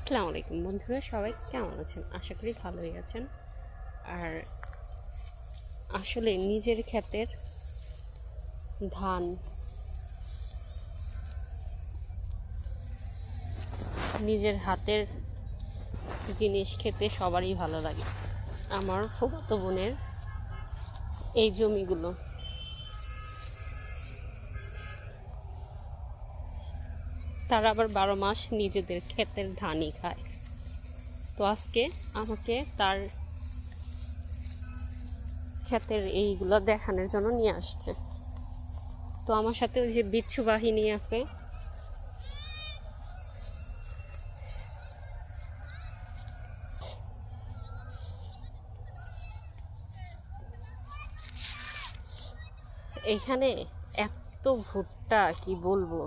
আসসালামু আলাইকুম বন্ধুরা, সবাই কেমন আছেন? আশা করি ভালোই আছেন। আর আসলে নিজের ক্ষেতের ধান, নিজের হাতের জিনিস খেতে সবারই ভালো লাগে। আমার ফুফাতো বোনের এই জমিগুলো, তারা আবার 12 মাস নিজেদের ক্ষেতের ধানই খায়। তো আজকে আমাকে তার ক্ষেতের এইগুলো দেখানোর জন্য নিয়ে আসছে। তো আমার সাথে ওই যে বিচ্ছু বাহিনী আছে, এখানে এত ভুট্টা কি বলবো।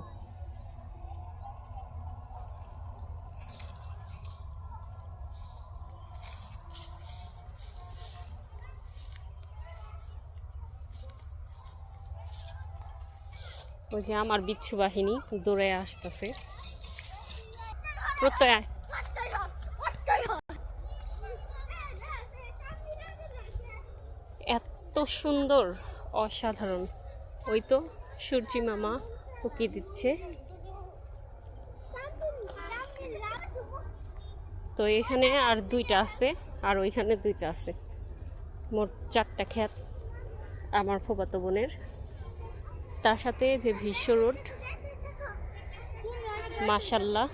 ওই যে আমার বিচ্ছু বাহিনী দৌড়ে আসতেছে। প্রত্যয় এত সুন্দর, অসাধারণ। ওই তো সূর্যি মামা উকি দিচ্ছে। তো এখানে আর দুইটা আছে, আর ওইখানে দুইটা আছে, মোট 4টা ক্ষেত আমার ফুফাতো বোনের। তার সাথে যে বিশ্ব রোড, মাশাল্লাহ।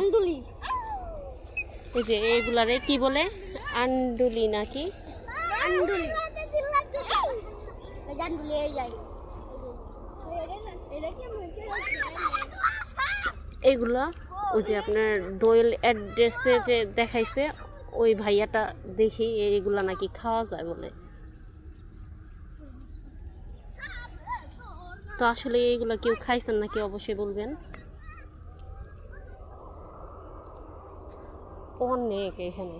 আন্ডুলি, এই যে এগুলারে কি বলে? আন্ডুলি নাকি? আন্ডুলি এইগুলা ওই যে আপনার দোয়েল অ্যাড্রেসে যে দেখাইছে, ওই ভাইয়াটা দেখি এইগুলা নাকি খাওয়া যায় বলে। তো আসলে এইগুলা কেউ খাইছেন নাকি অবশ্যই বলবেন। অনেক এখানে।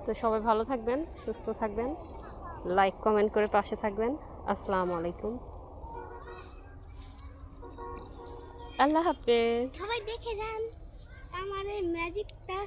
তো সবাই ভালো থাকবেন, সুস্থ থাকবেন, লাইক কমেন্ট করে পাশে থাকবেন। আসসালামু আলাইকুম, আল্লাহ হাফেজ। সবাই দেখে যান আমার এই ম্যাজিকটা।